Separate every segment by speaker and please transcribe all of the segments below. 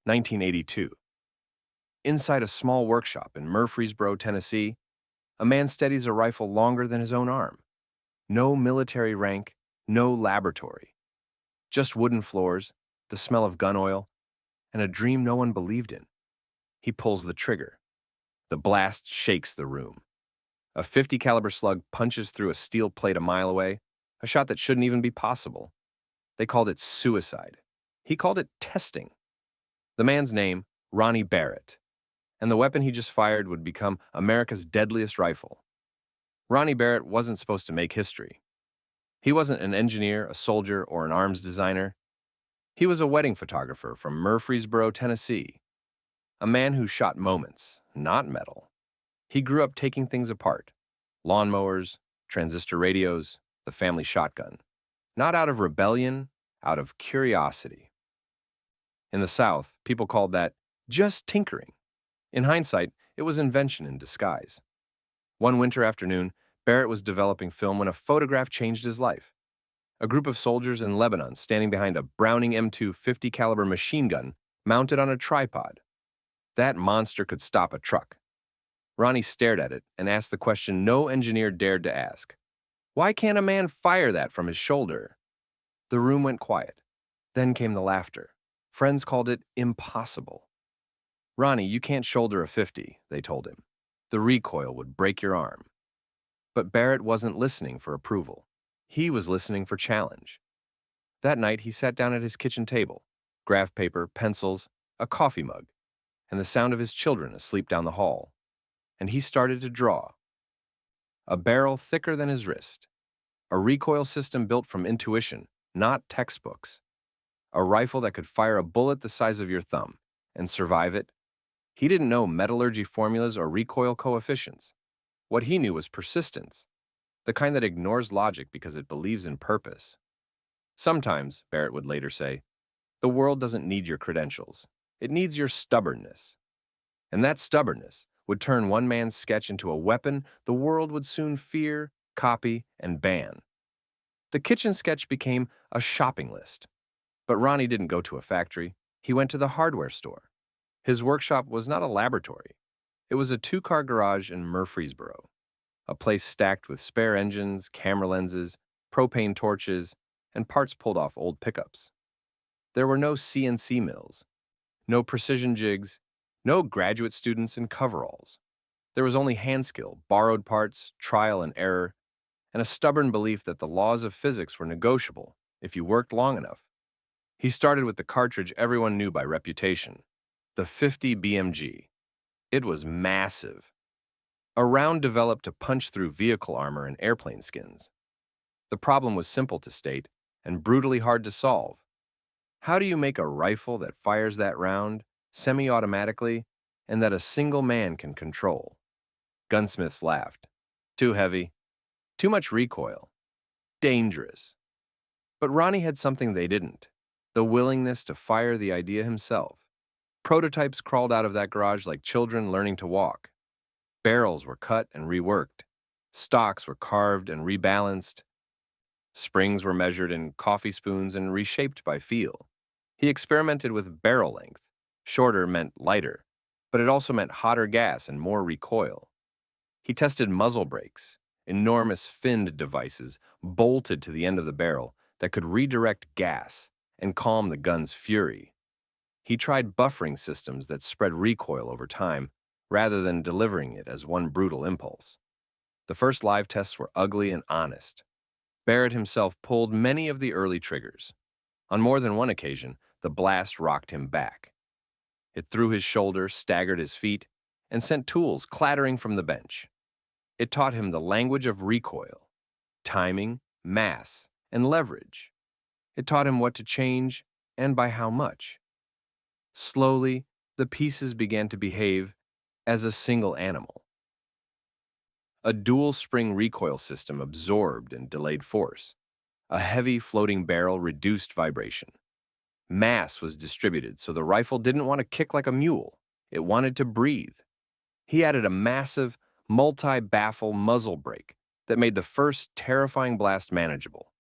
Speaker 1: 1982. Inside a small workshop in Murfreesboro, Tennessee, a man steadies a rifle longer than his own arm. No military rank, no laboratory. Just wooden floors, the smell of gun oil, and a dream no one believed in. He pulls the trigger. The blast shakes the room. A 50 caliber slug punches through a steel plate a mile away, a shot that shouldn't even be possible. They called it suicide. He called it testing. The man's name, Ronnie Barrett, and the weapon he just fired would become America's deadliest rifle. Ronnie Barrett wasn't supposed to make history. He wasn't an engineer, a soldier, or an arms designer. He was a wedding photographer from Murfreesboro, Tennessee, a man who shot moments, not metal. He grew up taking things apart: lawnmowers, transistor radios, the family shotgun. Not out of rebellion, out of curiosity. In the South, people called that just tinkering. In hindsight, it was invention in disguise. One winter afternoon, Barrett was developing film when a photograph changed his life. A group of soldiers in Lebanon standing behind a Browning M2 50 caliber machine gun mounted on a tripod. That monster could stop a truck. Ronnie stared at it and asked the question no engineer dared to ask. Why can't a man fire that from his shoulder? The room went quiet. Then came the laughter. Friends called it impossible. Ronnie, you can't shoulder a 50, they told him. The recoil would break your arm. But Barrett wasn't listening for approval. He was listening for challenge. That night, he sat down at his kitchen table, graph paper, pencils, a coffee mug, and the sound of his children asleep down the hall. And he started to draw. A barrel thicker than his wrist. A recoil system built from intuition, not textbooks. A rifle that could fire a bullet the size of your thumb and survive it. He didn't know metallurgy formulas or recoil coefficients. What he knew was persistence, the kind that ignores logic because it believes in purpose. Sometimes, Barrett would later say, the world doesn't need your credentials. It needs your stubbornness. And that stubbornness would turn one man's sketch into a weapon the world would soon fear, copy, and ban. The kitchen sketch became a shopping list. But Ronnie didn't go to a factory. He went to the hardware store. His workshop was not a laboratory. It was a two-car garage in Murfreesboro, a place stacked with spare engines, camera lenses, propane torches, and parts pulled off old pickups. There were no CNC mills, no precision jigs, no graduate students in coveralls. There was only hand skill, borrowed parts, trial and error, and a stubborn belief that the laws of physics were negotiable if you worked long enough. He started with the cartridge everyone knew by reputation, the 50 BMG. It was massive. A round developed to punch through vehicle armor and airplane skins. The problem was simple to state and brutally hard to solve. How do you make a rifle that fires that round, semi-automatically, and that a single man can control? Gunsmiths laughed. Too heavy. Too much recoil. Dangerous. But Ronnie had something they didn't: the willingness to fire the idea himself. Prototypes crawled out of that garage like children learning to walk. Barrels were cut and reworked. Stocks were carved and rebalanced. Springs were measured in coffee spoons and reshaped by feel. He experimented with barrel length. Shorter meant lighter, but it also meant hotter gas and more recoil. He tested muzzle brakes, enormous finned devices bolted to the end of the barrel that could redirect gas and calm the gun's fury. He tried buffering systems that spread recoil over time rather than delivering it as one brutal impulse. The first live tests were ugly and honest. Barrett himself pulled many of the early triggers. On more than one occasion, the blast rocked him back. It threw his shoulder, staggered his feet, and sent tools clattering from the bench. It taught him the language of recoil, timing, mass, and leverage. It taught him what to change and by how much. Slowly, the pieces began to behave as a single animal. A dual-spring recoil system absorbed and delayed force. A heavy floating barrel reduced vibration. Mass was distributed so the rifle didn't want to kick like a mule. It wanted to breathe. He added a massive, multi-baffle muzzle brake that made the first terrifying blast manageable.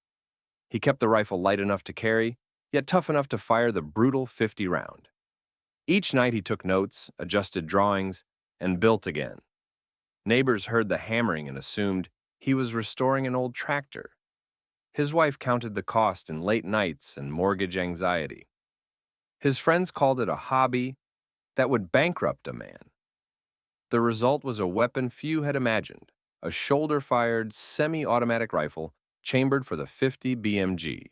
Speaker 1: He kept the rifle light enough to carry, yet tough enough to fire the brutal 50 round. Each night he took notes, adjusted drawings, and built again. Neighbors heard the hammering and assumed he was restoring an old tractor. His wife counted the cost in late nights and mortgage anxiety. His friends called it a hobby that would bankrupt a man. The result was a weapon few had imagined, a shoulder-fired, semi-automatic rifle chambered for the 50 BMG,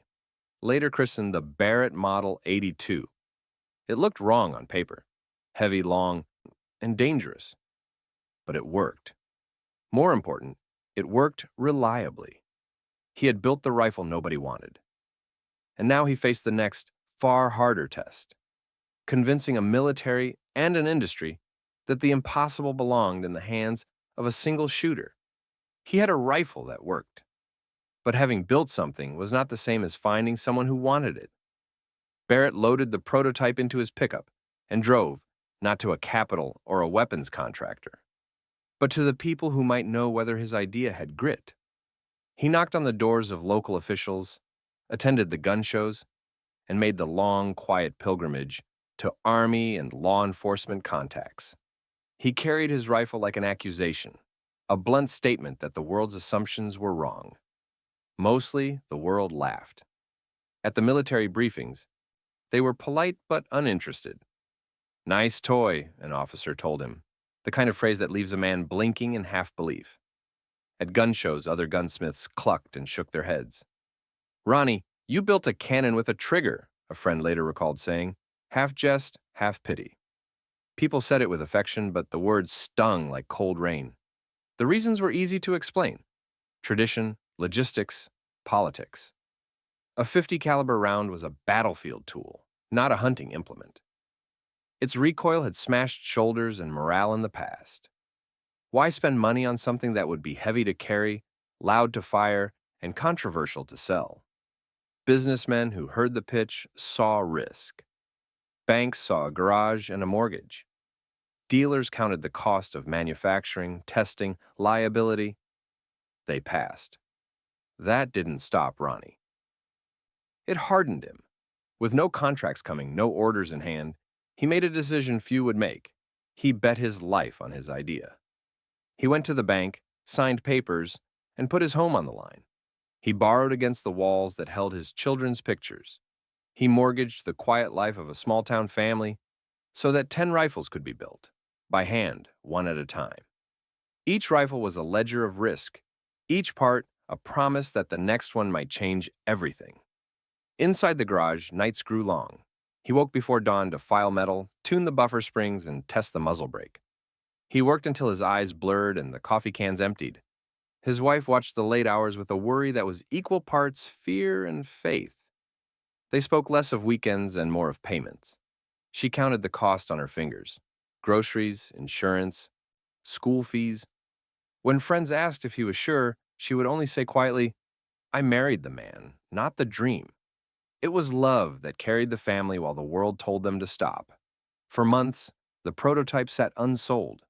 Speaker 1: later christened the Barrett Model 82. It looked wrong on paper, heavy, long, and dangerous. But it worked. More important, it worked reliably. He had built the rifle nobody wanted. And now he faced the next, far harder test, convincing a military and an industry that the impossible belonged in the hands of a single shooter. He had a rifle that worked. But having built something was not the same as finding someone who wanted it. Barrett loaded the prototype into his pickup and drove, not to a capital or a weapons contractor, but to the people who might know whether his idea had grit. He knocked on the doors of local officials, attended the gun shows, and made the long, quiet pilgrimage to army and law enforcement contacts. He carried his rifle like an accusation, a blunt statement that the world's assumptions were wrong. Mostly, the world laughed. At the military briefings, they were polite but uninterested. "Nice toy," an officer told him, the kind of phrase that leaves a man blinking in half-belief. At gun shows, other gunsmiths clucked and shook their heads. "Ronnie, you built a cannon with a trigger," a friend later recalled saying, half jest, half pity. People said it with affection, but the words stung like cold rain. The reasons were easy to explain: tradition, logistics, politics. A 50 caliber round was a battlefield tool, not a hunting implement. Its recoil had smashed shoulders and morale in the past. Why spend money on something that would be heavy to carry, loud to fire, and controversial to sell? Businessmen who heard the pitch saw risk. Banks saw a garage and a mortgage. Dealers counted the cost of manufacturing, testing, liability. They passed. That didn't stop Ronnie. It hardened him. With no contracts coming, no orders in hand, he made a decision few would make. He bet his life on his idea. He went to the bank, signed papers, and put his home on the line. He borrowed against the walls that held his children's pictures. He mortgaged the quiet life of a small-town family so that 10 rifles could be built, by hand, one at a time. Each rifle was a ledger of risk, each part a promise that the next one might change everything. Inside the garage, nights grew long. He woke before dawn to file metal, tune the buffer springs, and test the muzzle brake. He worked until his eyes blurred and the coffee cans emptied. His wife watched the late hours with a worry that was equal parts fear and faith. They spoke less of weekends and more of payments. She counted the cost on her fingers: groceries, insurance, school fees. When friends asked if he was sure, she would only say quietly, "I married the man, not the dream." It was love that carried the family while the world told them to stop. For months, the prototype sat unsold,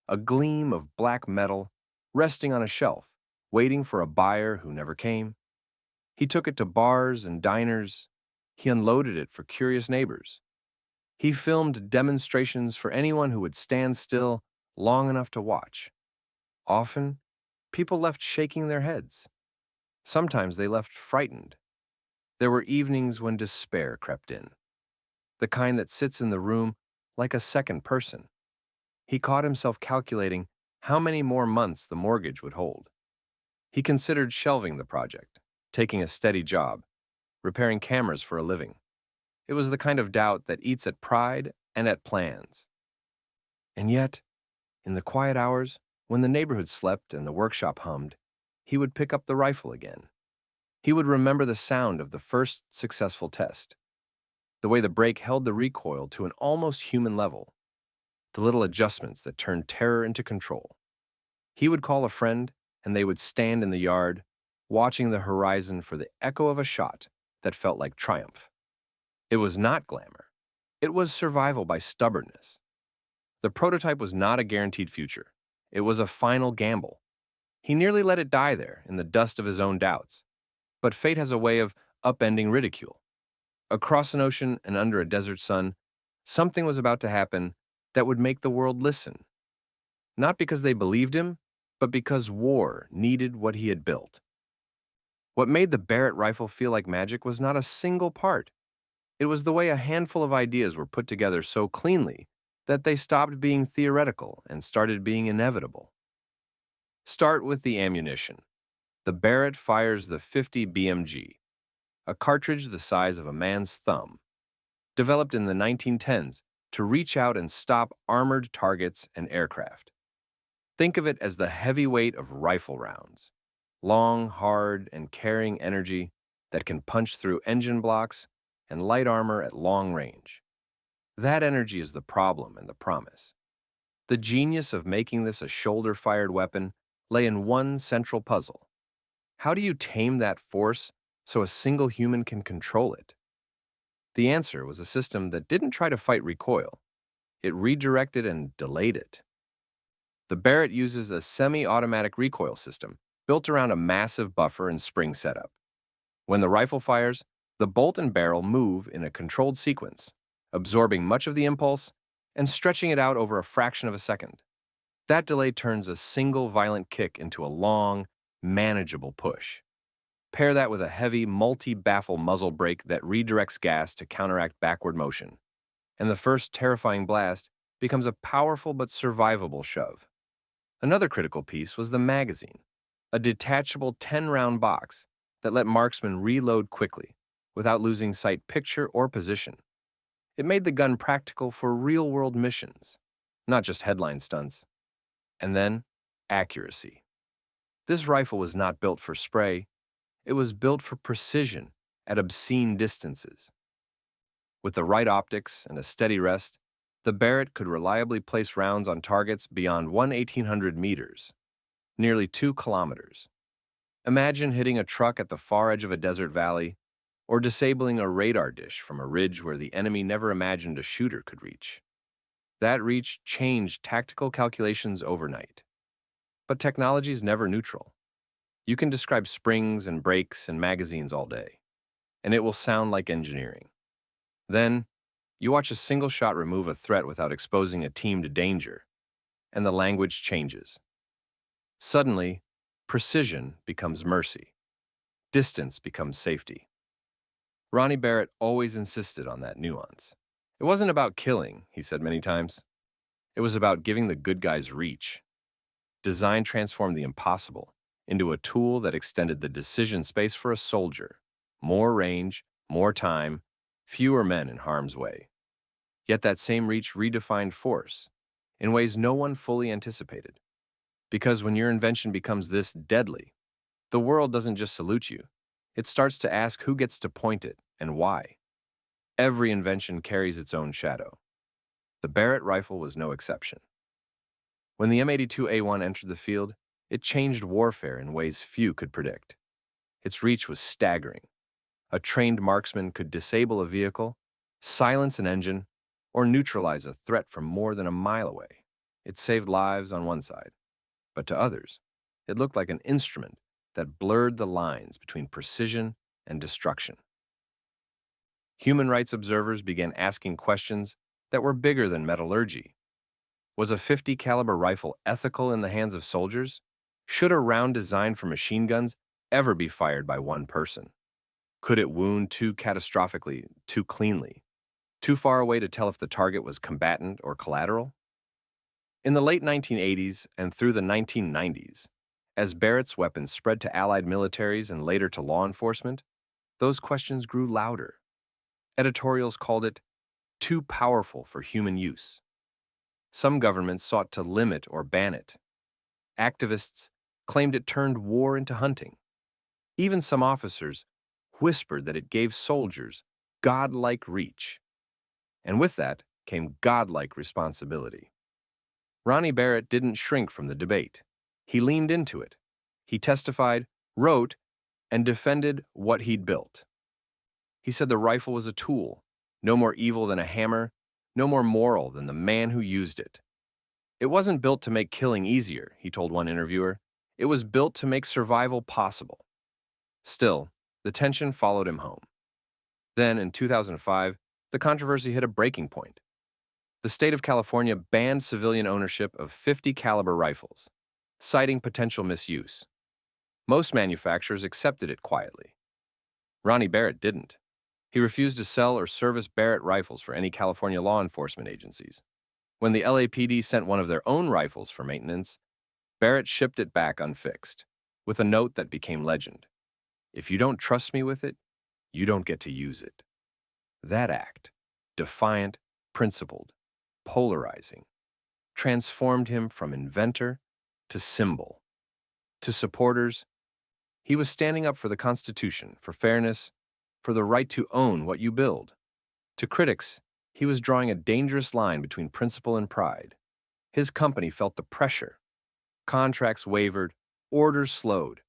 Speaker 1: a gleam of black metal resting on a shelf, waiting for a buyer who never came. He took it to bars and diners. He unloaded it for curious neighbors. He filmed demonstrations for anyone who would stand still long enough to watch. Often, people left shaking their heads. Sometimes they left frightened. There were evenings when despair crept in, the kind that sits in the room like a second person. He caught himself calculating how many more months the mortgage would hold. He considered shelving the project, taking a steady job, repairing cameras for a living. It was the kind of doubt that eats at pride and at plans. And yet, in the quiet hours, when the neighborhood slept and the workshop hummed, he would pick up the rifle again. He would remember the sound of the first successful test, the way the brake held the recoil to an almost human level, the little adjustments that turned terror into control. He would call a friend, and they would stand in the yard, watching the horizon for the echo of a shot that felt like triumph. It was not glamour. It was survival by stubbornness. The prototype was not a guaranteed future. It was a final gamble. He nearly let it die there in the dust of his own doubts. But fate has a way of upending ridicule. Across an ocean and under a desert sun, Something was about to happen that would make the world listen, not because they believed him, but because war needed what he had built. What made the Barrett rifle feel like magic was not a single part. It was the way a handful of ideas were put together so cleanly that they stopped being theoretical and started being inevitable. Start with the ammunition. The Barrett fires the 50 BMG, a cartridge the size of a man's thumb, developed in the 1910s to reach out and stop armored targets and aircraft. Think of it as the heavy weight of rifle rounds, long, hard, and carrying energy that can punch through engine blocks and light armor at long range. That energy is the problem and the promise. The genius of making this a shoulder-fired weapon lay in one central puzzle. How do you tame that force so a single human can control it? The answer was a system that didn't try to fight recoil. It redirected and delayed it. The Barrett uses a semi-automatic recoil system built around a massive buffer and spring setup. When the rifle fires, the bolt and barrel move in a controlled sequence, absorbing much of the impulse and stretching it out over a fraction of a second. That delay turns a single violent kick into a long, manageable push. Pair that with a heavy, multi-baffle muzzle brake that redirects gas to counteract backward motion, and the first terrifying blast becomes a powerful but survivable shove. Another critical piece was the magazine, a detachable 10-round box that let marksmen reload quickly without losing sight picture or position. It made the gun practical for real-world missions, not just headline stunts. And then, accuracy. This rifle was not built for spray, it was built for precision at obscene distances. With the right optics and a steady rest, the Barrett could reliably place rounds on targets beyond 1,800 meters, nearly 2 kilometers. Imagine hitting a truck at the far edge of a desert valley, or disabling a radar dish from a ridge where the enemy never imagined a shooter could reach. That reach changed tactical calculations overnight. But technology is never neutral. You can describe springs and brakes and magazines all day, and it will sound like engineering. Then, you watch a single shot remove a threat without exposing a team to danger, and the language changes. Suddenly, precision becomes mercy. Distance becomes safety. Ronnie Barrett always insisted on that nuance. It wasn't about killing, he said many times. It was about giving the good guys reach. Design transformed the impossible into a tool that extended the decision space for a soldier. More range, more time, fewer men in harm's way. Yet that same reach redefined force in ways no one fully anticipated. Because when your invention becomes this deadly, the world doesn't just salute you. It starts to ask who gets to point it and why. Every invention carries its own shadow. The Barrett rifle was no exception. When the M82A1 entered the field, it changed warfare in ways few could predict. Its reach was staggering. A trained marksman could disable a vehicle, silence an engine, or neutralize a threat from more than a mile away. It saved lives on one side, but to others, it looked like an instrument that blurred the lines between precision and destruction. Human rights observers began asking questions that were bigger than metallurgy. Was a .50 caliber rifle ethical in the hands of soldiers? Should a round designed for machine guns ever be fired by one person? Could it wound too catastrophically, too cleanly, too far away to tell if the target was combatant or collateral? In the late 1980s and through the 1990s, as Barrett's weapons spread to Allied militaries and later to law enforcement, those questions grew louder. Editorials called it too powerful for human use. Some governments sought to limit or ban it. Activists claimed it turned war into hunting. Even some officers whispered that it gave soldiers godlike reach. And with that came godlike responsibility. Ronnie Barrett didn't shrink from the debate. He leaned into it. He testified, wrote, and defended what he'd built. He said the rifle was a tool, no more evil than a hammer, no more moral than the man who used it. It wasn't built to make killing easier, he told one interviewer. It was built to make survival possible. Still, the tension followed him home. Then, in 2005, the controversy hit a breaking point. The state of California banned civilian ownership of 50 caliber rifles, citing potential misuse. Most manufacturers accepted it quietly. Ronnie Barrett didn't. He refused to sell or service Barrett rifles for any California law enforcement agencies. When the LAPD sent one of their own rifles for maintenance, Barrett shipped it back unfixed, with a note that became legend. If you don't trust me with it, you don't get to use it. That act, defiant, principled, polarizing, transformed him from inventor to symbol. To supporters, he was standing up for the Constitution, for fairness, for the right to own what you build. To critics, he was drawing a dangerous line between principle and pride. His company felt the pressure. Contracts wavered, orders slowed.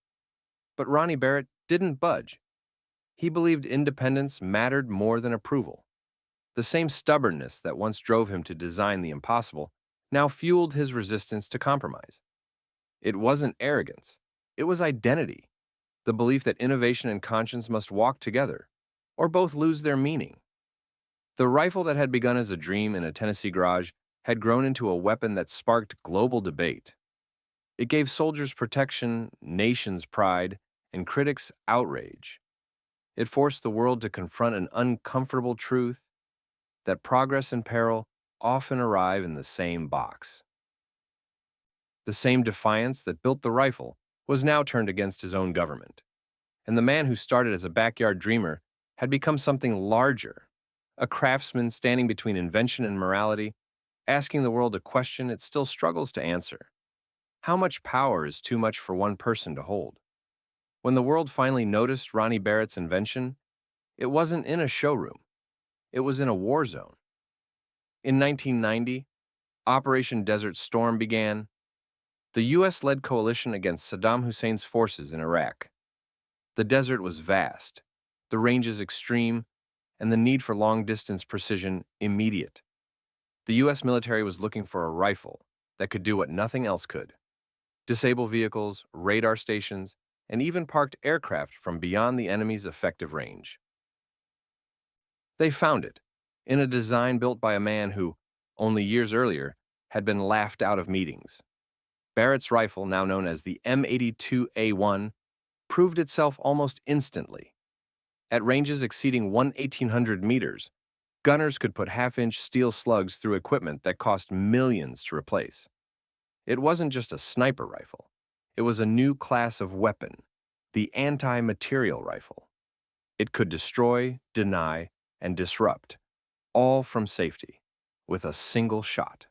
Speaker 1: But Ronnie Barrett didn't budge. He believed independence mattered more than approval. The same stubbornness that once drove him to design the impossible now fueled his resistance to compromise. It wasn't arrogance. It was identity, the belief that innovation and conscience must walk together, or both lose their meaning. The rifle that had begun as a dream in a Tennessee garage had grown into a weapon that sparked global debate. It gave soldiers protection, nations pride, and critics outrage. It forced the world to confront an uncomfortable truth that progress and peril often arrive in the same box. The same defiance that built the rifle was now turned against his own government. And the man who started as a backyard dreamer had become something larger, a craftsman standing between invention and morality, asking the world a question it still struggles to answer. How much power is too much for one person to hold? When the world finally noticed Ronnie Barrett's invention, it wasn't in a showroom. It was in a war zone. In 1990, Operation Desert Storm began. The U.S.-led coalition against Saddam Hussein's forces in Iraq. The desert was vast, the ranges extreme, and the need for long-distance precision immediate. The U.S. military was looking for a rifle that could do what nothing else could: disable vehicles, radar stations, and even parked aircraft from beyond the enemy's effective range. They found it in a design built by a man who, only years earlier, had been laughed out of meetings. Barrett's rifle, now known as the M82A1, proved itself almost instantly. At ranges exceeding 1,800 meters, gunners could put half-inch steel slugs through equipment that cost millions to replace. It wasn't just a sniper rifle. It was a new class of weapon, the anti-material rifle. It could destroy, deny, and disrupt, all from safety, with a single shot.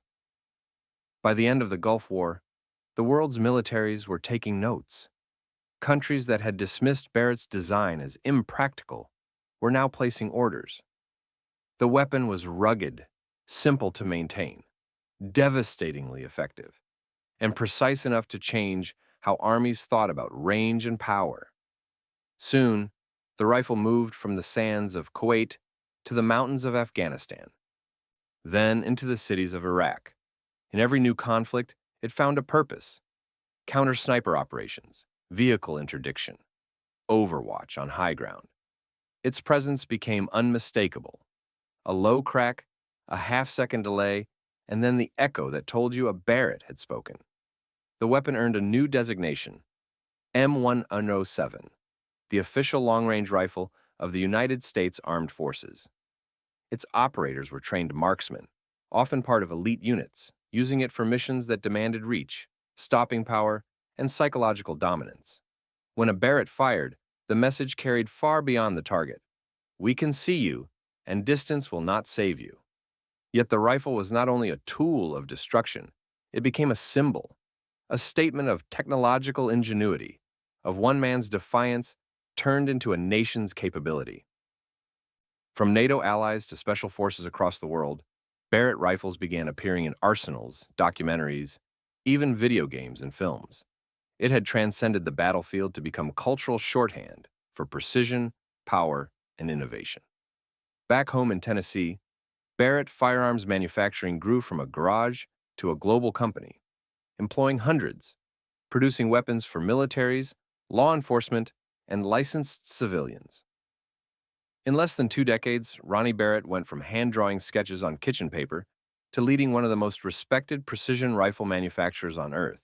Speaker 1: By the end of the Gulf War, the world's militaries were taking notes. Countries that had dismissed Barrett's design as impractical were now placing orders. The weapon was rugged, simple to maintain, devastatingly effective, and precise enough to change how armies thought about range and power. Soon, the rifle moved from the sands of Kuwait to the mountains of Afghanistan, then into the cities of Iraq. In every new conflict, it found a purpose: counter-sniper operations, vehicle interdiction, overwatch on high ground. Its presence became unmistakable. A low crack, a half-second delay, and then the echo that told you a Barrett had spoken. The weapon earned a new designation, M107, the official long-range rifle of the United States Armed Forces. Its operators were trained marksmen, often part of elite units, using it for missions that demanded reach, stopping power, and psychological dominance. When a Barrett fired, the message carried far beyond the target. We can see you, and distance will not save you. Yet the rifle was not only a tool of destruction, it became a symbol, a statement of technological ingenuity, of one man's defiance turned into a nation's capability. From NATO allies to special forces across the world, Barrett rifles began appearing in arsenals, documentaries, even video games and films. It had transcended the battlefield to become cultural shorthand for precision, power, and innovation. Back home in Tennessee, Barrett firearms manufacturing grew from a garage to a global company, employing hundreds, producing weapons for militaries, law enforcement, and licensed civilians. In less than 2 decades, Ronnie Barrett went from hand-drawing sketches on kitchen paper to leading one of the most respected precision rifle manufacturers on Earth.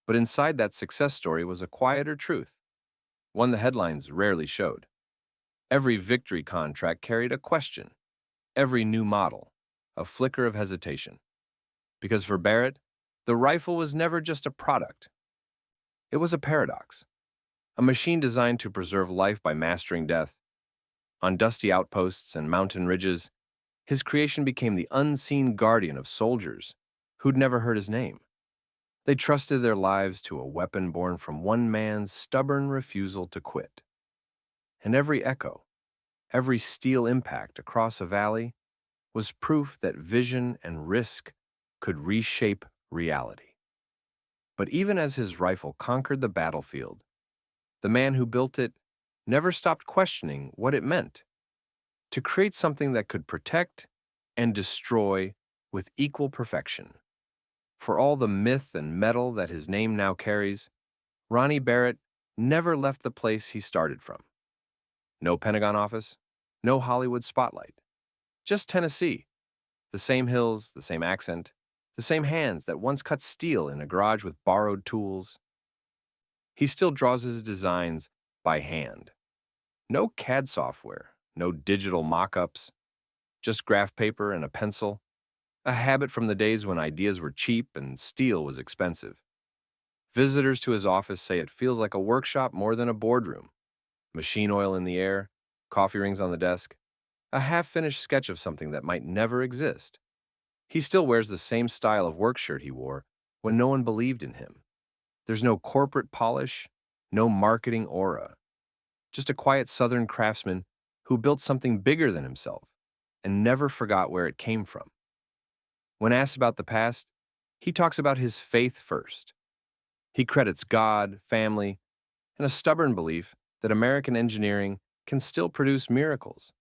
Speaker 1: But inside that success story was a quieter truth, one the headlines rarely showed. Every victory contract carried a question, every new model, a flicker of hesitation. Because for Barrett, the rifle was never just a product. It was a paradox, a machine designed to preserve life by mastering death. On dusty outposts and mountain ridges, his creation became the unseen guardian of soldiers who'd never heard his name. They trusted their lives to a weapon born from one man's stubborn refusal to quit. And every echo, every steel impact across a valley was proof that vision and risk could reshape reality. But even as his rifle conquered the battlefield, the man who built it never stopped questioning what it meant to create something that could protect and destroy with equal perfection. For all the myth and metal that his name now carries, Ronnie Barrett never left the place he started from. No Pentagon office, no Hollywood spotlight, just Tennessee. The same hills, the same accent, the same hands that once cut steel in a garage with borrowed tools. He still draws his designs by hand. No CAD software, no digital mock-ups, just graph paper and a pencil, a habit from the days when ideas were cheap and steel was expensive. Visitors to his office say it feels like a workshop more than a boardroom. Machine oil in the air, coffee rings on the desk, a half-finished sketch of something that might never exist. He still wears the same style of work shirt he wore when no one believed in him. There's no corporate polish, no marketing aura, just a quiet Southern craftsman who built something bigger than himself and never forgot where it came from. When asked about the past, he talks about his faith first. He credits God, family, and a stubborn belief that American engineering can still produce miracles.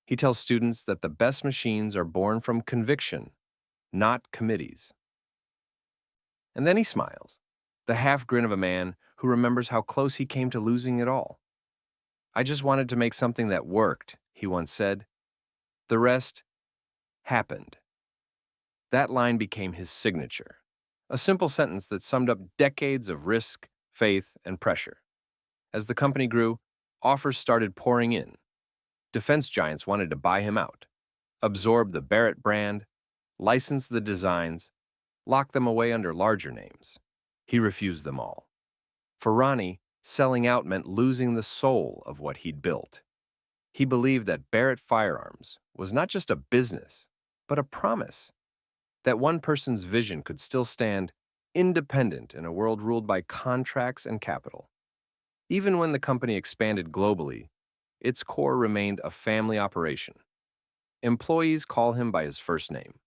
Speaker 1: He tells students that the best machines are born from conviction, not committees. And then he smiles, the half grin of a man who remembers how close he came to losing it all. "I just wanted to make something that worked," he once said. "The rest happened." That line became his signature, a simple sentence that summed up decades of risk, faith, and pressure. As the company grew, offers started pouring in. Defense giants wanted to buy him out, absorb the Barrett brand, license the designs, lock them away under larger names. He refused them all. For Ronnie, selling out meant losing the soul of what he'd built. He believed that Barrett Firearms was not just a business, but a promise, that one person's vision could still stand independent in a world ruled by contracts and capital. Even when the company expanded globally, its core remained a family operation. Employees call him by his first name.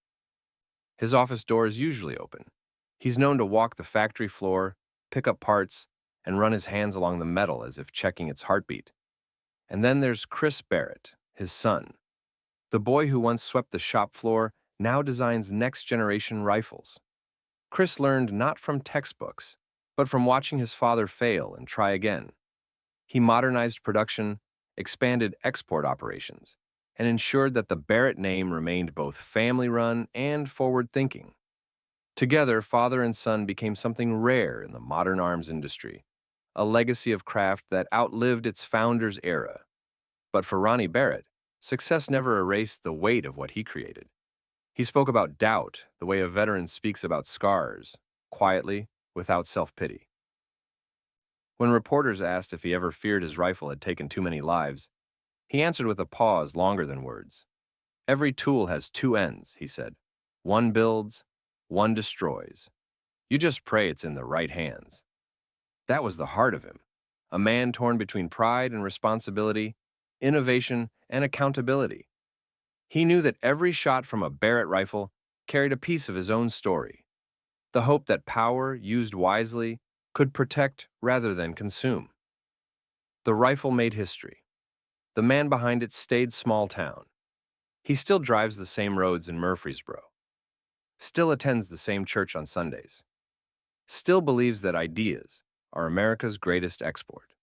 Speaker 1: His office door is usually open. He's known to walk the factory floor, pick up parts, and run his hands along the metal as if checking its heartbeat. And then there's Chris Barrett, his son. The boy who once swept the shop floor now designs next-generation rifles. Chris learned not from textbooks, but from watching his father fail and try again. He modernized production, expanded export operations, and ensured that the Barrett name remained both family-run and forward-thinking. Together, father and son became something rare in the modern arms industry, a legacy of craft that outlived its founder's era. But for Ronnie Barrett, success never erased the weight of what he created. He spoke about doubt the way a veteran speaks about scars, quietly, without self-pity. When reporters asked if he ever feared his rifle had taken too many lives, he answered with a pause longer than words. "Every tool has two ends," he said. "One builds, one destroys. You just pray it's in the right hands." That was the heart of him, a man torn between pride and responsibility, innovation and accountability. He knew that every shot from a Barrett rifle carried a piece of his own story, the hope that power, used wisely, could protect rather than consume. The rifle made history. The man behind it stayed small town. He still drives the same roads in Murfreesboro, still attends the same church on Sundays, still believes that ideas are America's greatest export.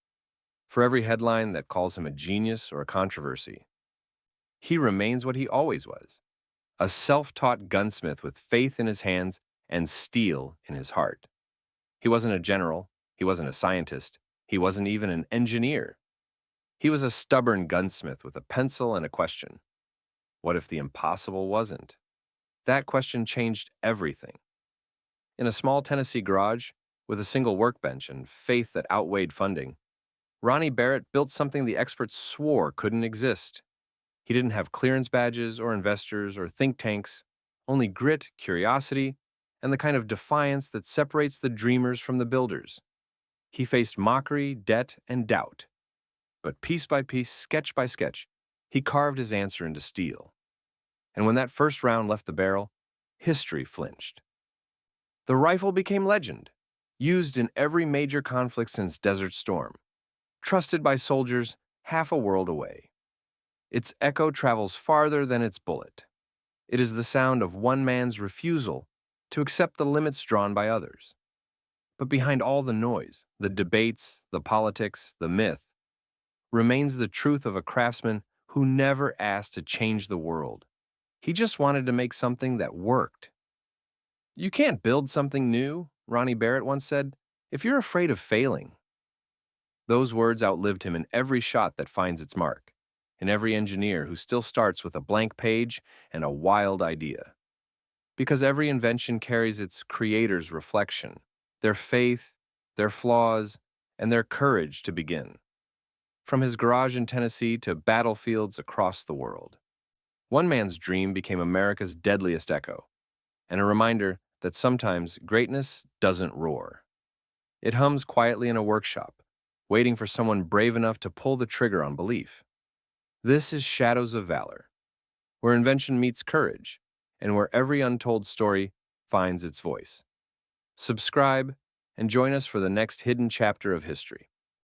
Speaker 1: For every headline that calls him a genius or a controversy, he remains what he always was, a self-taught gunsmith with faith in his hands and steel in his heart. He wasn't a general, he wasn't a scientist, he wasn't even an engineer. He was a stubborn gunsmith with a pencil and a question. What if the impossible wasn't? That question changed everything. In a small Tennessee garage, with a single workbench and faith that outweighed funding, Ronnie Barrett built something the experts swore couldn't exist. He didn't have clearance badges or investors or think tanks, only grit, curiosity, and the kind of defiance that separates the dreamers from the builders. He faced mockery, debt, and doubt. But piece by piece, sketch by sketch, he carved his answer into steel. And when that first round left the barrel, history flinched. The rifle became legend, used in every major conflict since Desert Storm, trusted by soldiers half a world away. Its echo travels farther than its bullet. It is the sound of one man's refusal to accept the limits drawn by others. But behind all the noise, the debates, the politics, the myth, remains the truth of a craftsman who never asked to change the world. He just wanted to make something that worked. "You can't build something new," Ronnie Barrett once said, "if you're afraid of failing." Those words outlived him in every shot that finds its mark, in every engineer who still starts with a blank page and a wild idea. Because every invention carries its creator's reflection, their faith, their flaws, and their courage to begin. From his garage in Tennessee to battlefields across the world, one man's dream became America's deadliest echo, and a reminder that sometimes greatness doesn't roar. It hums quietly in a workshop, waiting for someone brave enough to pull the trigger on belief. This is Shadows of Valor, where invention meets courage, and where every untold story finds its voice. Subscribe and join us for the next hidden chapter of history.